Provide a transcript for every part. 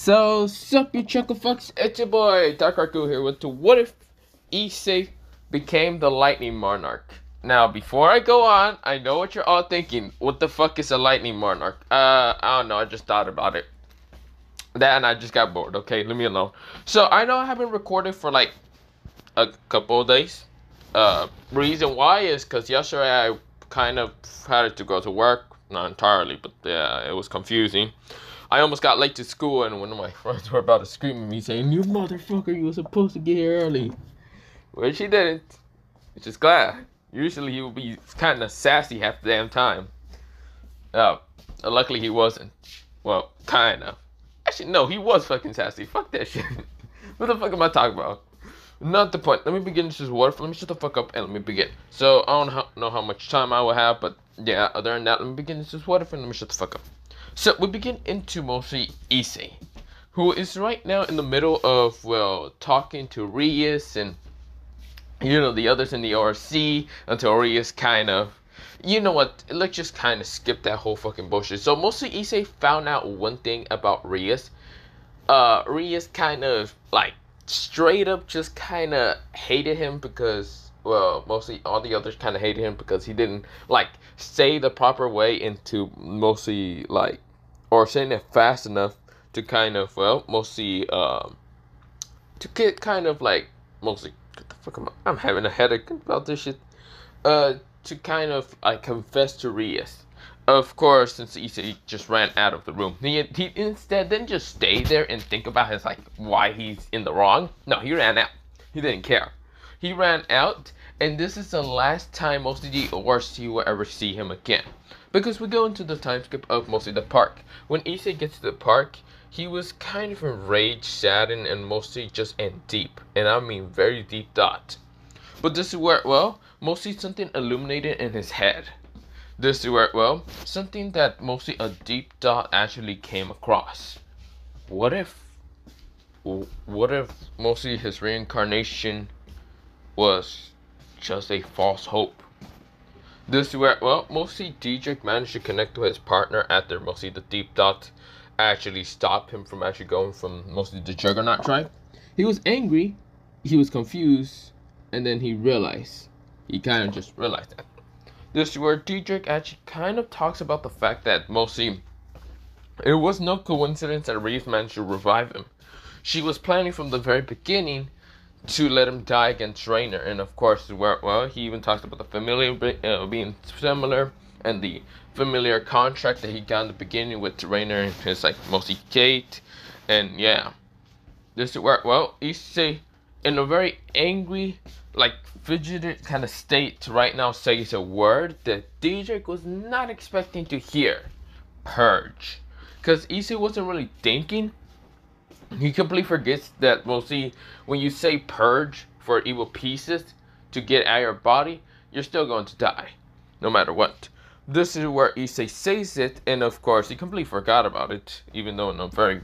Sup you chuckle fucks, it's your boy Dark Arku here with the What If Issei became the Lightning Monarch. Now before I go on, I know what you're all thinking. What the fuck is a Lightning Monarch? I don't know, I just thought about it. That and I just got bored, okay, leave me alone. So I know I haven't recorded for like a couple of days. Reason why is because yesterday I kind of had to go to work. Not entirely, but yeah, it was confusing. I almost got late to school, and one of my friends were about to scream at me saying, "You motherfucker, you were supposed to get here early." Which he didn't. Which is glad. Usually he would be kind of sassy half the damn time. Luckily he wasn't. Well, kind of. Actually, no, he was fucking sassy. Fuck that shit. What the fuck am I talking about? Not the point. Let me begin this word. Let me shut the fuck up and let me begin. So, I don't know how much time I will have, but yeah, other than that, let me begin this word and let me shut the fuck up. So, we begin into mostly Issei, who is right now in the middle of, well, talking to Rias and, you know, the others in the ORC until Rias kind of, you know what, let's just kind of skip that whole fucking bullshit. So, mostly Issei found out one thing about Rias. Rias kind of, like, straight up just kind of hated him because, well, mostly all the others kind of hated him because he didn't, like, say the proper way into mostly, like, or saying it fast enough to kind of, well, mostly, to get kind of, like, mostly, what the fuck I'm having a headache about this shit, to kind of, like, confess to Rias. Of course, since Issei just ran out of the room, he instead didn't just stay there and think about his, like, why he's in the wrong. No, he ran out. He didn't care. He ran out, and this is the last time most of the ORC will ever see him again. Because we go into the time skip of mostly the park. When Issei gets to the park, he was kind of enraged, saddened, and mostly just in deep, and I mean very deep thought. But this is where, well, mostly something illuminated in his head. This is where, well, something that mostly a deep thought actually came across. What if mostly his reincarnation was just a false hope? This is where, well, mostly Diedrich managed to connect to his partner after mostly the deep thought actually stopped him from actually going from mostly the Juggernaut tribe. He was angry, he was confused, and then he realized. He kind of just realized that. This is where Diedrich actually kind of talks about the fact that mostly it was no coincidence that Reeve managed to revive him. She was planning from the very beginning to let him die against Rainer, and of course, where, well, he even talks about the familiar being similar and the familiar contract that he got in the beginning with Rainer and his, like, mostly Kate, and yeah. This is where, well, Issei, in a very angry, like, fidgeted kind of state right now, says a word that Diedrich was not expecting to hear. Purge. Because Issei wasn't really thinking. He completely forgets that mostly when you say purge for evil pieces to get out of your body, you're still going to die. No matter what. This is where Issei says it, and of course he completely forgot about it, even though in a very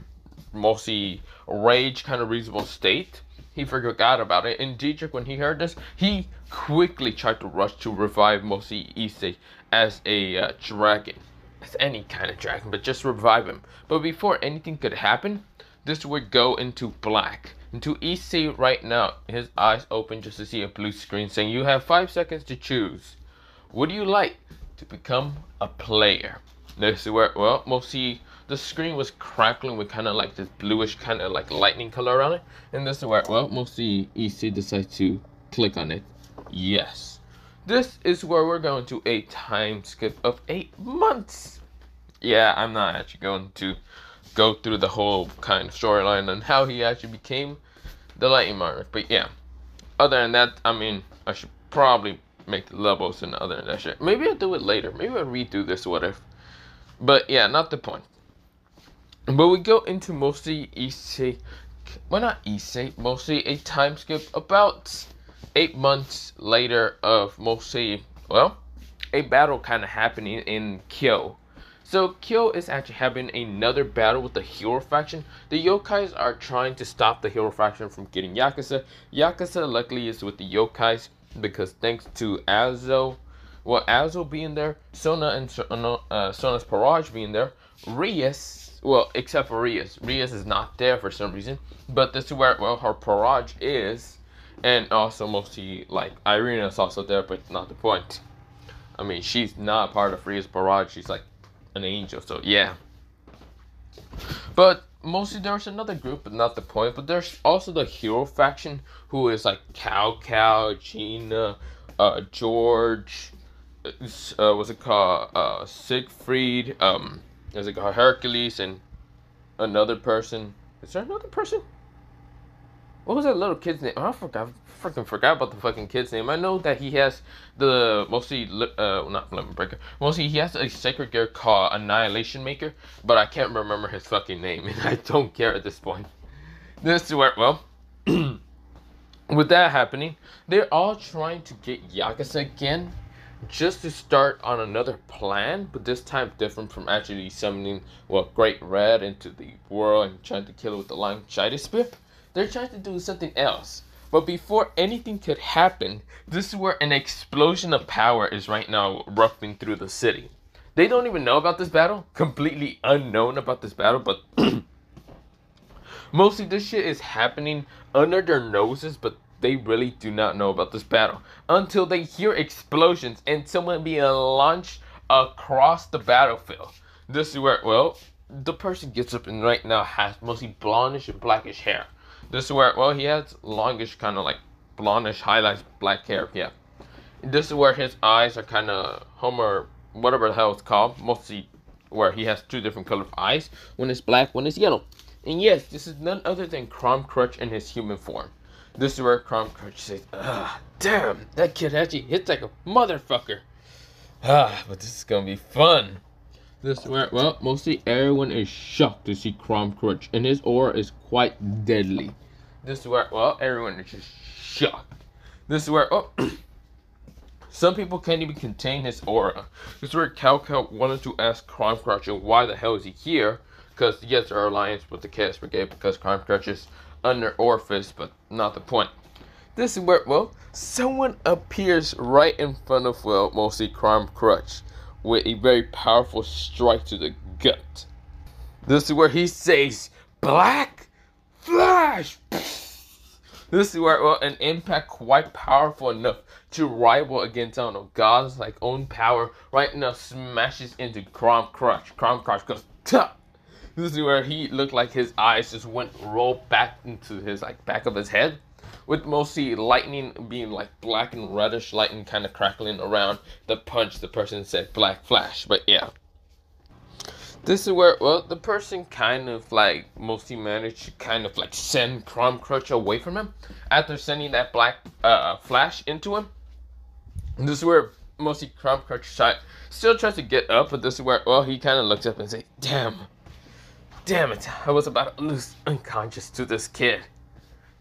mostly rage kind of reasonable state. He forgot about it, and Diedrich, when he heard this, he quickly tried to rush to revive mostly Issei as a dragon. As any kind of dragon, but just revive him. But before anything could happen, this would go into black. Into Issei right now, his eyes open just to see a blue screen saying, "You have 5 seconds to choose. Would you like to become a player?" This is where, well, mostly the screen was crackling with kind of like this bluish kind of like lightning color on it. And this is where, well, mostly Issei decides to click on it. Yes. This is where we're going to a time skip of 8 months. Yeah, I'm not actually going to go through the whole kind of storyline and how he actually became the Lightning Monarch. But yeah, other than that, I mean, I should probably make the levels and other than that shit. Maybe I'll do it later. Maybe I'll redo this or whatever. But yeah, not the point. But we go into mostly Issei, well, not Issei, mostly a time skip about 8 months later of mostly, well, a battle kind of happening in Kyo. So Kyo is actually having another battle with the Hero faction. The Yokais are trying to stop the Hero faction from getting Yakuza. Yakuza luckily is with the Yokais because thanks to Azo, well, Azo being there, Sona and Sona's Parage being there, Rias, well, except for Rias is not there for some reason. But this is where, well, her Paraj is. And also mostly, like, Irina is also there, but not the point. I mean, she's not part of Rias Paraj. She's like an angel, so yeah. But mostly there's another group, but not the point. But there's also the hero faction, who is like Cow, Gina, George, what's it called? Siegfried, is it called Hercules, and another person. Is there another person? What was that little kid's name? Oh, I forgot. Freaking forgot about the fucking kid's name. I know that he has the mostly not Limit Breaker. Mostly he has a sacred gear called Annihilation Maker, but I can't remember his fucking name, and I don't care at this point. This is where, well, with that happening, they're all trying to get Yakuza again, just to start on another plan, but this time different from actually summoning, well, Great Red into the world and trying to kill it with the Laryngitis Spear. They're trying to do something else. But before anything could happen, this is where an explosion of power is right now erupting through the city. They don't even know about this battle, completely unknown about this battle, but mostly this shit is happening under their noses, but they really do not know about this battle until they hear explosions and someone being launched across the battlefield. This is where, well, the person gets up and right now has mostly blondish and blackish hair. This is where, well, he has longish, kind of like blondish highlights, black hair, yeah. This is where his eyes are kind of Homer, whatever the hell it's called, mostly where he has two different colored eyes. One is black, one is yellow. And yes, this is none other than Crom Crutch in his human form. This is where Crom Crutch says, damn, that kid actually hits like a motherfucker. But this is gonna be fun. This is where, well, mostly everyone is shocked to see Crom Crutch, and his aura is quite deadly. This is where, well, everyone is just shocked. This is where, oh, some people can't even contain his aura. This is where Cow wanted to ask Crom Crutch why the hell is he here? Because, yes, there are alliance with the Chaos Brigade because Crom Crutch is under Orpheus, but not the point. This is where, well, someone appears right in front of, well, mostly Crom Crutch, with a very powerful strike to the gut. This is where he says, Black Flash! This is where, well, an impact quite powerful enough to rival against, I don't know, God's like own power right now smashes into Crom Crutch. Crom Crutch goes, Tuh! This is where he looked like his eyes just went rolled back into his like back of his head, with mostly lightning being like black and reddish lightning kind of crackling around the punch. The person said Black Flash, but yeah. This is where, well, the person kind of like mostly managed to kind of like send Crom Crutch away from him after sending that Black Flash into him. This is where mostly Crom Crutch still tries to get up, but this is where, well, he kind of looks up and says, Damn it, I was about to lose unconscious to this kid.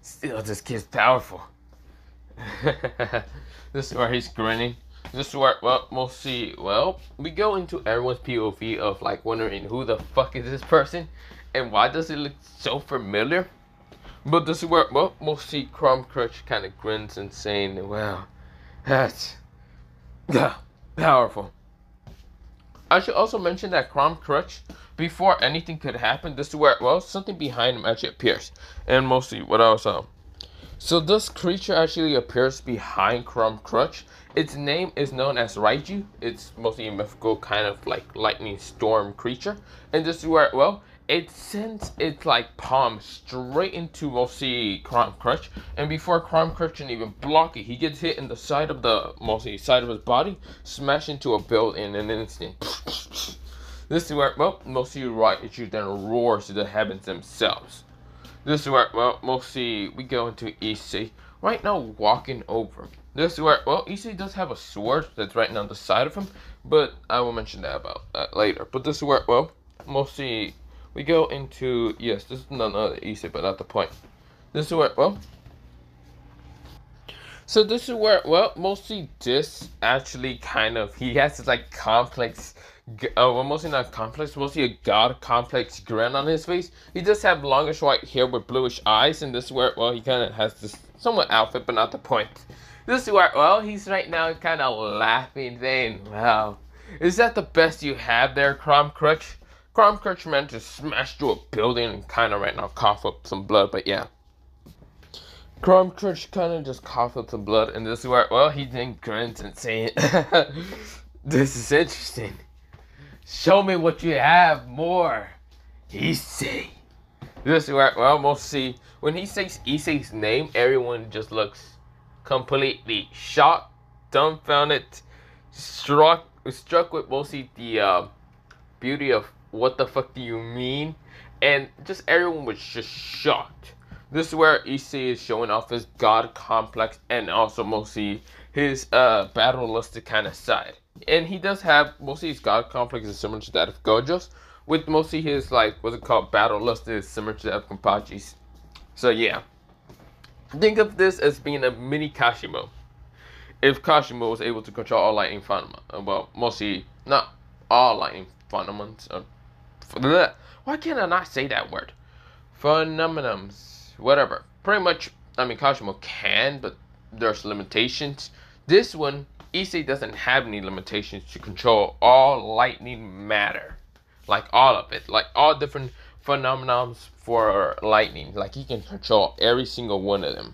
Still, this kid's powerful. This is where he's grinning. This is where, well, mostly, well, we go into everyone's POV of like wondering who the fuck is this person and why does it look so familiar. But this is where, well, mostly Crom Crutch kind of grins and saying, well, that's powerful. I should also mention that Crom Crutch, before anything could happen, this is where, well, something behind him actually appears. And mostly what else? So this creature actually appears behind Crom Crutch. Its name is known as Raiju. It's mostly a mythical kind of like lightning storm creature. And this is where, well, it sends its like palm straight into mostly Crom Crutch. And before Crom Crutch can even block it, he gets hit in the side of the mostly side of his body, smashed into a building in an instant. This is where, well, mostly Raiju then roars to the heavens themselves. This is where, well, mostly we go into Issei right now walking over. This is where, well, Issei does have a sword that's right now on the side of him, but I will mention that about that later. But this is where, well, mostly we go into, yes, this is none other Issei, but not the point. This is where, well, so this is where, well, mostly this actually kind of, he has this like complex, well, mostly not complex, mostly a god complex grin on his face. He does have longish white hair with bluish eyes, and this is where, well, he kind of has this somewhat outfit, but not the point. This is where, well, he's right now kind of laughing, saying, wow, is that the best you have there, Crom Crutch? Crime Crunch managed to smash through a building and kind of right now cough up some blood, but yeah. Crime Crunch kind of just coughed up some blood, and this is where, well, he then grins and saying, this is interesting. Show me what you have more, Issei. This is where, well, we'll see. When he says Issei's name, everyone just looks completely shocked, dumbfounded, struck with mostly the beauty of what the fuck do you mean, and just everyone was just shocked. This is where Issei is showing off his god complex and also mostly his battle-lusted kind of side. And he does have mostly his god complex is similar to that of Gojo's, with mostly his like what's it called battle-lusted is similar to that of Kenpachi's. So yeah, think of this as being a mini Kashimo. If Kashimo was able to control all lightning phenomena, well, mostly not all lightning phenomena. Why can't I not say that word? Phenomenons. Whatever. Pretty much, I mean, Kashimo can, but there's limitations. This one, Issei doesn't have any limitations to control all lightning matter. Like all of it. Like all different phenomenons for lightning. Like he can control every single one of them.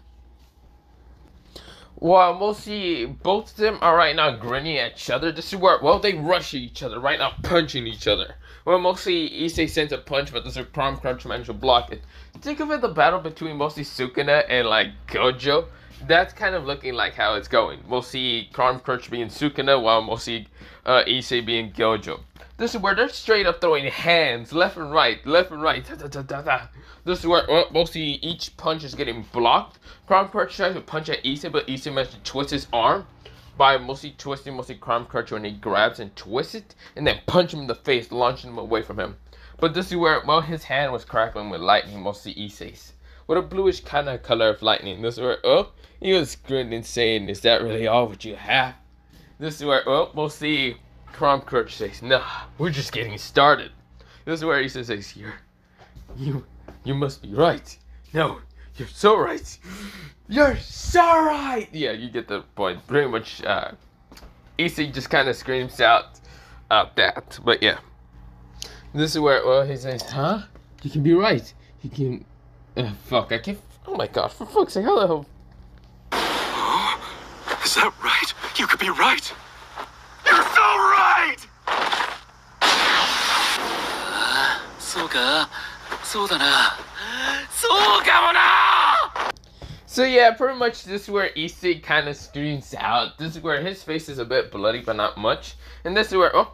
Well, mostly both of them are right now grinning at each other. This is where, well, they rush each other, right now punching each other. Well, mostly Issei sends a punch, but this is Crime Crunch managed to block it. Think of it, the battle between mostly Sukuna and like Gojo. That's kind of looking like how it's going. We'll see Crime Crunch being Sukuna, while mostly Issei being Gojo. This is where they're straight up throwing hands left and right, left and right. Da, da, da, da, da. This is where mostly each punch is getting blocked. Crime Crunch tries to punch at Issei, but Issei managed to twist his arm by mostly twisting Crime Crunch when he grabs and twists it, and then punch him in the face, launching him away from him. But this is where, well, his hand was crackling with lightning, mostly Issei's, with a bluish kind of color of lightning. This is where, oh, he was grinning saying, is that really all what you have? This is where, well, mostly Crime Crunch says, nah, we're just getting started. This is where Issei says, you must be right. No, you're so right. You're so right. Yeah, you get the point. Pretty much, Issei just kind of screams out that. But yeah, this is where, well, he says, huh? You can be right. You can. Fuck, I can't. Oh my god, for fuck's sake, how the hell? Is that right? You could be right. You're so right. So yeah, pretty much this is where Issei kind of screams out. This is where his face is a bit bloody, but not much. And this is where, oh,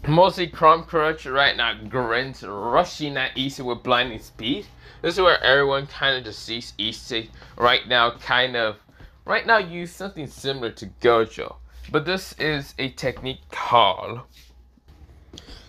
mostly Crime Crunch right now grins, rushing at Issei with blinding speed. This is where everyone kind of just sees Issei right now use something similar to Gojo. But this is a technique called.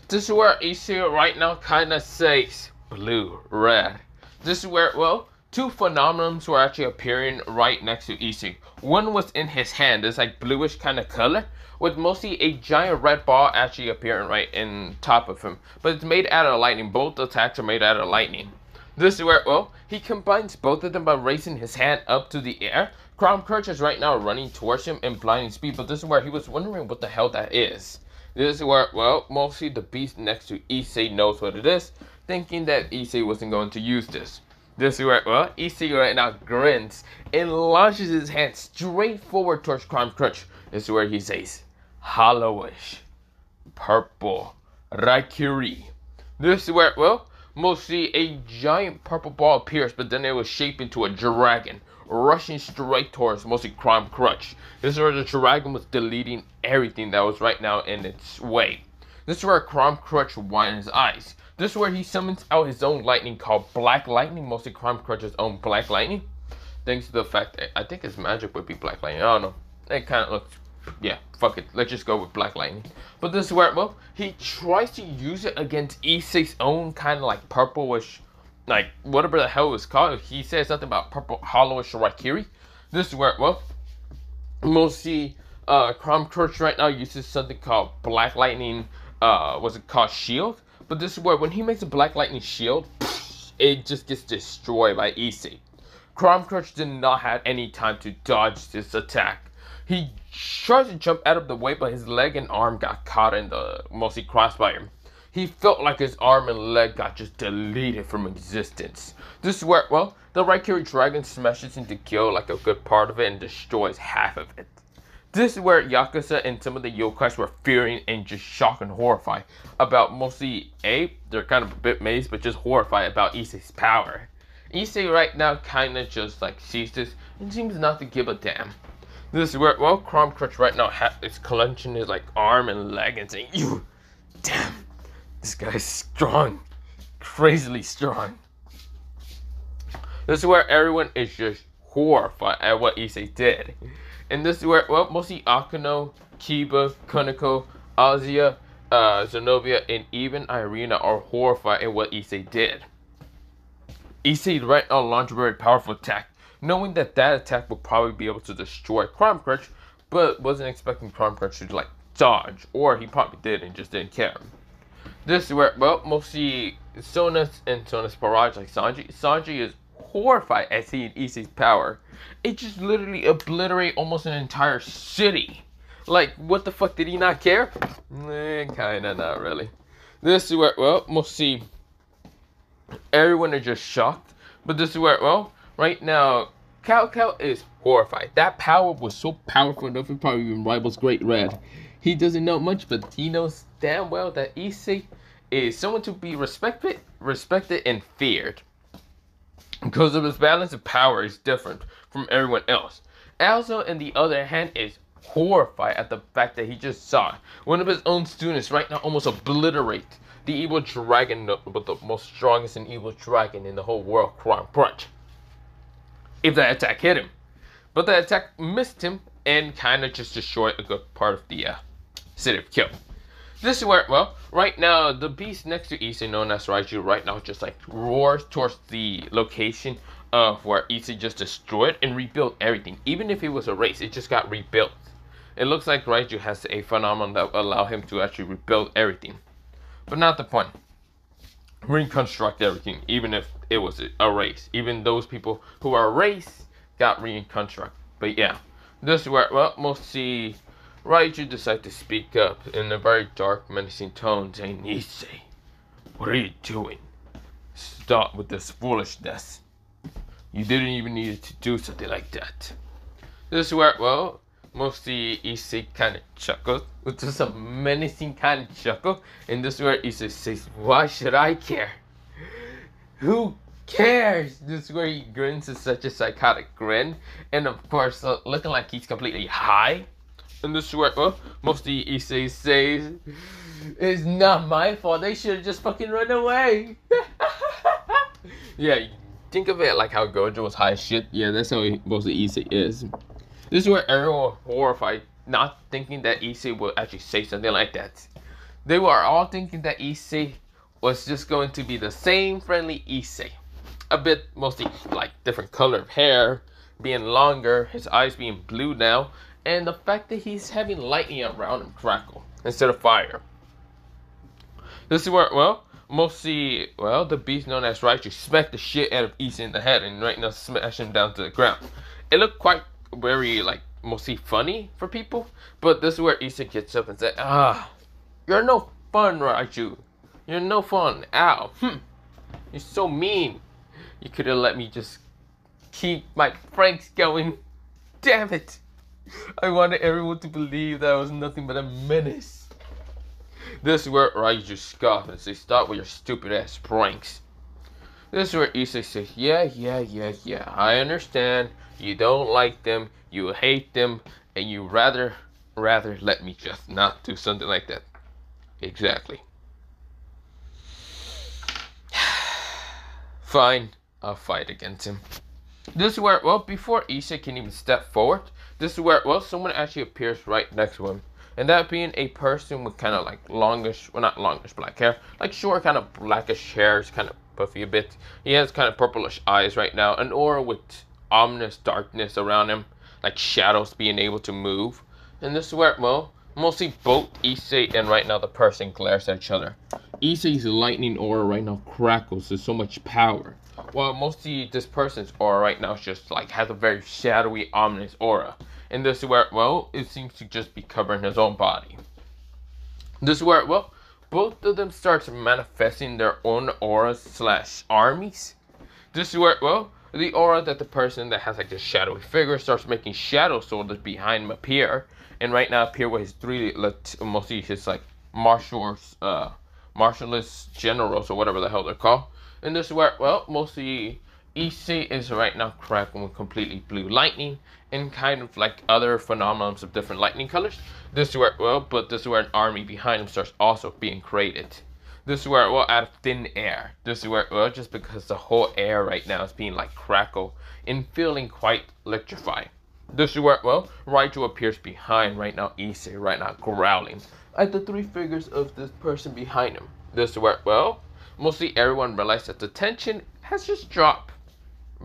This is where Issei right now kind of says blue, red. This is where, well, two phenomenons were actually appearing right next to Issei. One was in his hand, it's like bluish kind of color, with mostly a giant red ball actually appearing right in top of him. But it's made out of lightning. Both attacks are made out of lightning. This is where, well, he combines both of them by raising his hand up to the air. Crime Crunch is right now running towards him in blinding speed, but this is where he was wondering what the hell that is. This is where, well, mostly the beast next to Issei knows what it is, thinking that Issei wasn't going to use this. This is where, well, Issei right now grins and launches his hand straight forward towards Crime Crunch. This is where he says, hollowish, purple, Raikiri. This is where, well, mostly a giant purple ball appears, but then it was shaped into a dragon, rushing straight towards mostly Crime Crunch. This is where the dragon was deleting everything that was right now in its way. This is where Crime Crunch widens his eyes. This is where he summons out his own lightning called Black Lightning, mostly Crime Crunch's own Black Lightning. Thanks to the fact that I think his magic would be Black Lightning. I don't know. It kind of looks, yeah, fuck it. Let's just go with Black Lightning. But this is where, well, he tries to use it against Issei's own kind of like purplish, like whatever the hell it's called. He says something about purple hollowish Raikiri. This is where, well, mostly Crime Crunch right now uses something called Black Lightning, what's it called, shield. But this is where when he makes a Black Lightning shield, it just gets destroyed by Issei. Crime Crunch did not have any time to dodge this attack. He tries to jump out of the way, but his leg and arm got caught in the mostly crossfire. He felt like his arm and leg got just deleted from existence. This is where, well, the Raikiri dragon smashes into Kyo like a good part of it and destroys half of it. This is where Yakuza and some of the yokais were fearing and just shocked and horrified about mostly they're kind of a bit mazed, but just horrified about Issei's power. Issei right now kind of just like sees this and seems not to give a damn. This is where, well, Chrome Crunch right now is clenching his like arm and leg and saying, "You, damn, this guy's strong, crazily strong." This is where everyone is just horrified at what Issei did. And this is where, well, mostly Akano, Kiba, Kuniko, Azia, Zenobia, and even Irina are horrified at what Issei did. Issei right now launched a very powerful attack, knowing that that attack would probably be able to destroy Chrome Crunch, but wasn't expecting Chrome Crunch to like dodge, or he probably did and just didn't care. This is where, well, mostly Sona's and Sona's barrage like Sanji is horrified at seeing Issei's power. It just literally obliterate almost an entire city. Like, what the fuck, did he not care? Kinda not really. This is where, well, mostly everyone is just shocked. But this is where, well, right now, Cao is horrified. That power was so powerful enough it probably even rivals Great Red. He doesn't know much, but he knows damn well that Issei is someone to be respected and feared. Because of his balance of power is different from everyone else. Alzo, on the other hand, is horrified at the fact that he just saw one of his own students right now almost obliterate the evil dragon, but the most strongest and evil dragon in the whole world, Chrome Crunch. If that attack hit him. But the attack missed him and kind of just destroyed a good part of the city of Kyo. This is where, well, right now, the beast next to Issei, known as Raiju, right now just like roars towards the location of where Issei just destroyed and rebuilt everything. Even if it was erased, it just got rebuilt. It looks like Raiju has a phenomenon that will allow him to actually rebuild everything. But not the point. Reconstruct everything, even if it was erased. Even those people who are erased got reconstructed. But yeah, this is where, well, mostly Raiju decided to speak up in a very dark, menacing tone, saying, "Issei, what are you doing? Stop with this foolishness. You didn't even need to do something like that." This is where, well, mostly Issei kind of chuckles, which is a menacing kind of chuckle. And this is where Issei says, "Why should I care? Who cares?" This is where he grins with such a psychotic grin. And of course, looking like he's completely high. And this is where, well, mostly Issei says, "It's not my fault. They should have just fucking run away." Yeah, think of it like how Gojo was high as shit. Yeah, that's how mostly Issei is. This is where everyone was horrified, not thinking that Issei would actually say something like that. They were all thinking that Issei was just going to be the same friendly Issei. A bit mostly like different color of hair, being longer, his eyes being blue now, and the fact that he's having lightning around him crackle instead of fire. This is where, well, mostly, well, the beast known as Raichu smacked the shit out of Issei in the head and right now smash him down to the ground. It looked quite very, like, mostly funny for people, but this is where Issei gets up and said, "You're no fun, Raichu. You're no fun. Ow. You're so mean. You could have let me just keep my pranks going. Damn it. I wanted everyone to believe that I was nothing but a menace." This is where Raichu scoffed and says, "Stop with your stupid ass pranks." This is where Issei says, yeah, I understand. You don't like them, you hate them, and you rather let me just not do something like that. Exactly. Fine, I'll fight against him. This is where, well, before Issei can even step forward, this is where, well, someone actually appears right next to him. And that being a person with kind of like longish, well, not longish black hair, like short kind of blackish hair, is kind of puffy a bit. He has kind of purplish eyes right now, an aura with ominous darkness around him, like shadows being able to move. And this is where, well, mostly both Issei and right now the person glares at each other. Issei's lightning aura right now crackles with so much power, while mostly this person's aura right now is just like has a very shadowy, ominous aura. And this is where, well, it seems to just be covering his own body. This is where, well, both of them starts manifesting their own auras slash armies. This is where, well, the aura that the person that has like this shadowy figure starts making shadow soldiers behind him appear. And right now appear with his three, mostly his like martialist generals or whatever the hell they're called. And this is where, well, mostly Issei is right now cracking with completely blue lightning and kind of like other phenomena of different lightning colors. This is where, well, but this is where an army behind him starts also being created. This is where, well, out of thin air. This is where, well, just because the whole air right now is being like crackle and feeling quite electrified. This is where, well, Raiju appears behind right now Issei, right now growling at the three figures of this person behind him. This is where, well, mostly everyone realized that the tension has just dropped.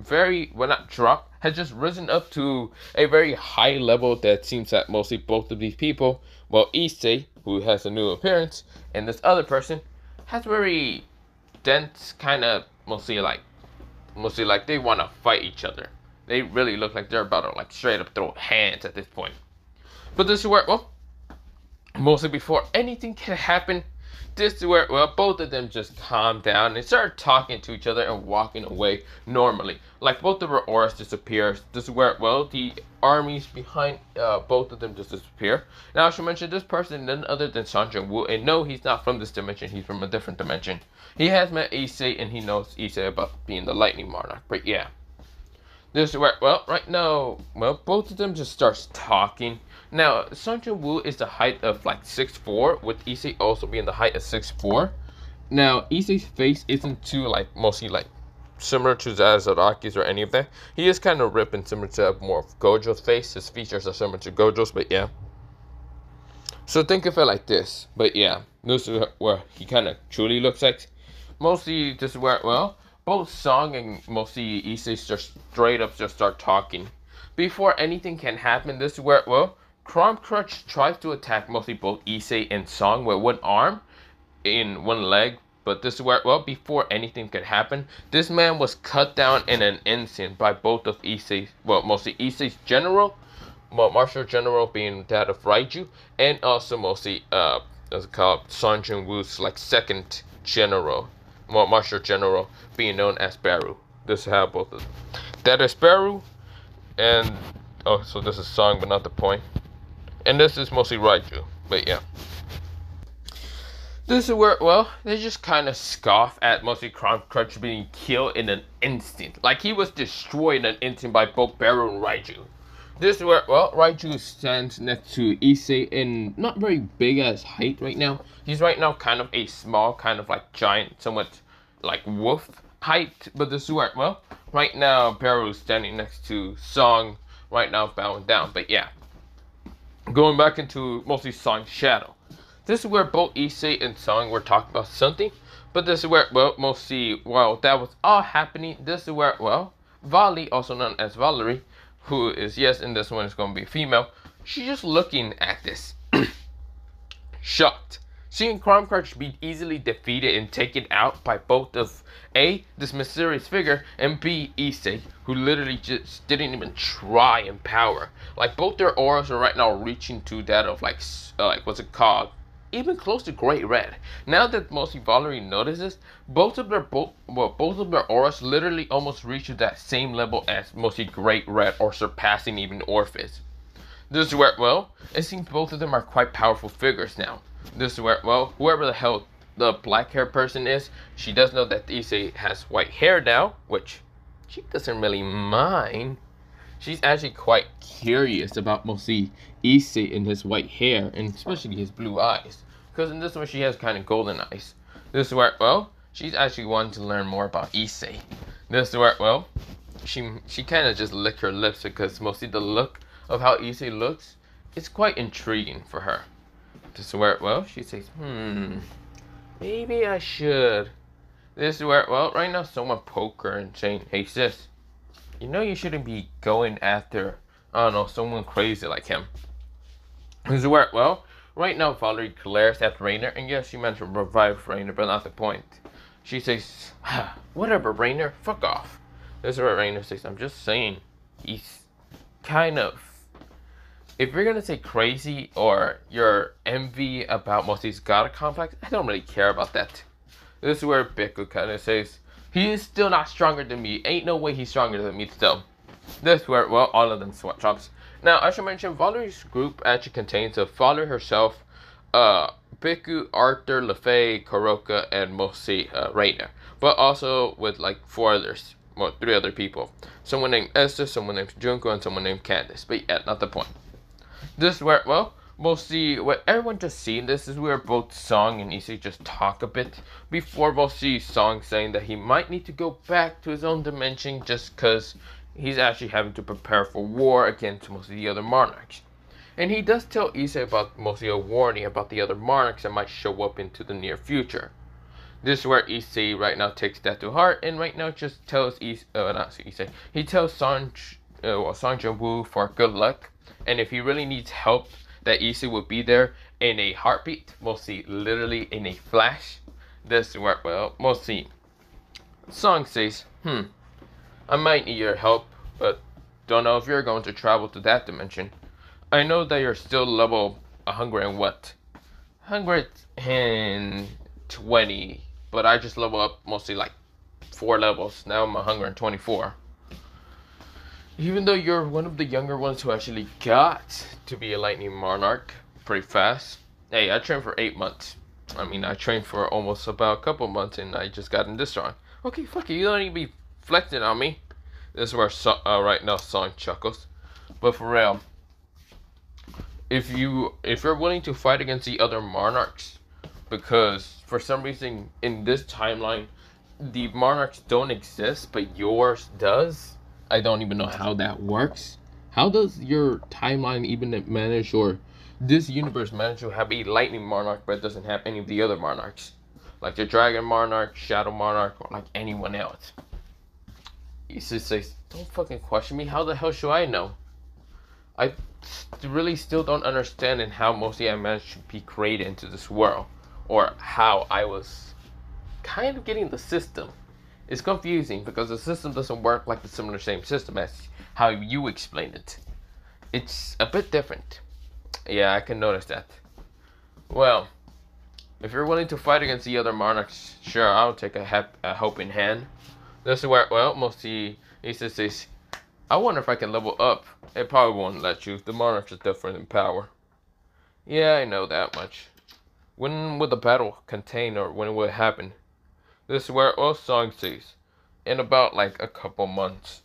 Not dropped, has just risen up to a very high level that seems that mostly both of these people, well, Issei, who has a new appearance, and this other person, has very dense kind of mostly like they want to fight each other. They really look like they're about to like straight up throw hands at this point. But this is where, well, mostly before anything can happen, this is where, well, both of them just calm down and start talking to each other and walking away normally. Like both of their auras disappear. This is where, well, the armies behind both of them just disappear. Now I should mention this person none other than Sanjun Wu, and no, he's not from this dimension, he's from a different dimension. He has met Issei and he knows Issei about being the lightning monarch, but yeah. This is where, well, right now, well, both of them just starts talking. Now, Sanjun Wu is the height of like 6'4", with Issei also being the height of 6'4". Now, Issei's face isn't too like mostly like similar to Zaraki's or any of that. He is kind of ripped and similar to more of Gojo's face. His features are similar to Gojo's, but yeah. So think of it like this, but yeah, this is where he kind of truly looks like. Mostly, this is where, well, both Song and mostly Issei just straight up just start talking. Before anything can happen, this is where, well, Chrome Crutch tries to attack mostly both Issei and Song with one arm in one leg. But this is where, well, before anything could happen, this man was cut down in an instant by both of Issei's, well, mostly Issei's general, well, martial general being that of Raiju, and also mostly, what's it called, Sanjun Wu's, like, second general, well, martial general, being known as Baru. This is how both of them. That is Baru, and, oh, so this is Song, but not the point. And this is mostly Raiju, but yeah. This is where, well, they just kind of scoff at mostly Chrome Crutch being killed in an instant. Like, he was destroyed in an instant by both Baru and Raiju. This is where, well, Raiju stands next to Issei in not very big as height right now. He's right now kind of a small, kind of like giant, somewhat like wolf height. But this is where, well, right now Baru's standing next to Song, right now bowing down. But yeah, going back into mostly Song's shadow. This is where both Issei and Song were talking about something. But this is where, well, mostly, while that was all happening, this is where, well, Vali, also known as Valerie, who is, yes, in this one is going to be a female, she's just looking at this. Shocked. Seeing Chrome Crutch be easily defeated and taken out by both of A, this mysterious figure, and B, Issei, who literally just didn't even try in power. Like, both their auras are right now reaching to that of, like what's it called? Even close to Great Red. Now that mostly Valerie notices, both of their auras literally almost reach to that same level as mostly Great Red, or surpassing even Orpheus. This is where, well, it seems both of them are quite powerful figures now. This is where, well, whoever the hell the black hair person is, she does know that Issei has white hair now, which she doesn't really mind. She's actually quite curious about mostly Issei and his white hair, and especially his blue eyes. Because in this one, she has kind of golden eyes. This is where, well, she's actually wanting to learn more about Issei. This is where, well, she kind of just licked her lips because mostly the look of how Issei looks is quite intriguing for her. This is where, well, she says, maybe I should. This is where, well, right now someone poked her and saying, hey sis, you know you shouldn't be going after, I don't know, someone crazy like him. This is where, well, right now Valerie glares at Rainer, and yes, she meant to revive Rainer, but not the point. She says, whatever Rainer, fuck off. This is where Rainer says, I'm just saying, he's kind of if you're gonna say crazy or your envy about Mosei's God complex, I don't really care about that. This is where Biku kind of says, he is still not stronger than me. Ain't no way he's stronger than me still. This is where, well, all of them sweatshops. Now, I should mention, Valerie's group actually contains of Valerie herself, Biku, Arthur, LeFay, Kuroka, and Mosei right now. But also with like 4 others, well, 3 other people. Someone named Esther, someone named Junko, and someone named Candace. But yeah, not the point. This is where, well, Mosei, what everyone just seen, this is where both Song and Issei just talk a bit before Mosei Song saying that he might need to go back to his own dimension just because he's actually having to prepare for war against most of the other monarchs. And he does tell Issei about mostly a warning about the other monarchs that might show up into the near future. This is where Issei right now takes that to heart and right now just tells Issei, he tells Song Jin-woo for good luck, and if he really needs help, that Issei will be there in a heartbeat, mostly literally in a flash. This is where, well, mostly Song says, I might need your help, but don't know if you're going to travel to that dimension. I know that you're still level 100 and what? 120, but I just level up mostly like 4 levels. Now I'm 124. Even though you're one of the younger ones who actually got to be a Lightning Monarch pretty fast. Hey, I trained for 8 months. I mean, I trained for almost about a couple months and I just got in this strong. Okay, fuck you don't even be flexing on me. This is where right now Song chuckles. But for real, if you're willing to fight against the other monarchs, because for some reason in this timeline the monarchs don't exist but yours does. I don't even know how that works. How does your timeline even manage, or this universe manage to have a lightning monarch but it doesn't have any of the other monarchs, like the dragon monarch, shadow monarch, or like anyone else? He just says, don't fucking question me. How the hell should I know? I really still don't understand in how mostly I managed to be created into this world, or how I was kind of getting the system. It's confusing because the system doesn't work like the similar same system as how you explained it. It's a bit different. Yeah, I can notice that. Well, if you're willing to fight against the other monarchs, sure, I'll take a helping hand. This is where, well, mostly he says, I wonder if I can level up. It probably won't let you. The monarchs are different in power. Yeah, I know that much. When will the battle contain, or when will it happen? This is where, well, Song says, in about like a couple months.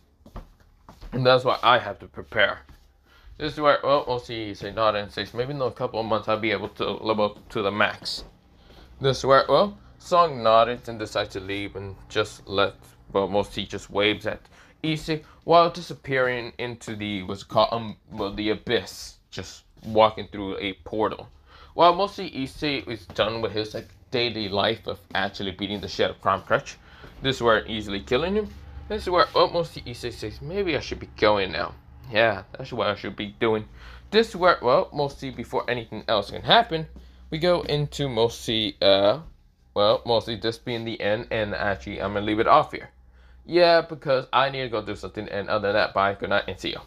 And that's why I have to prepare. This is where, well, we'll see, say nod and says, maybe in a couple of months I'll be able to level up to the max. This is where, well, Song nodded and decides to leave and just let, well, mostly just waves at Issei while disappearing into the, what's it called, the abyss, just walking through a portal. While mostly Issei is done with his like daily life of actually beating the shit out of Crime Crutch. This is where easily killing him. This is where mostly Issei says, maybe I should be going now. Yeah, that's what I should be doing. This is where, well, mostly before anything else can happen, we go into mostly, mostly this being the end, and actually I'm gonna leave it off here. Yeah, because I need to go do something, and other than that, bye, good night, and see you.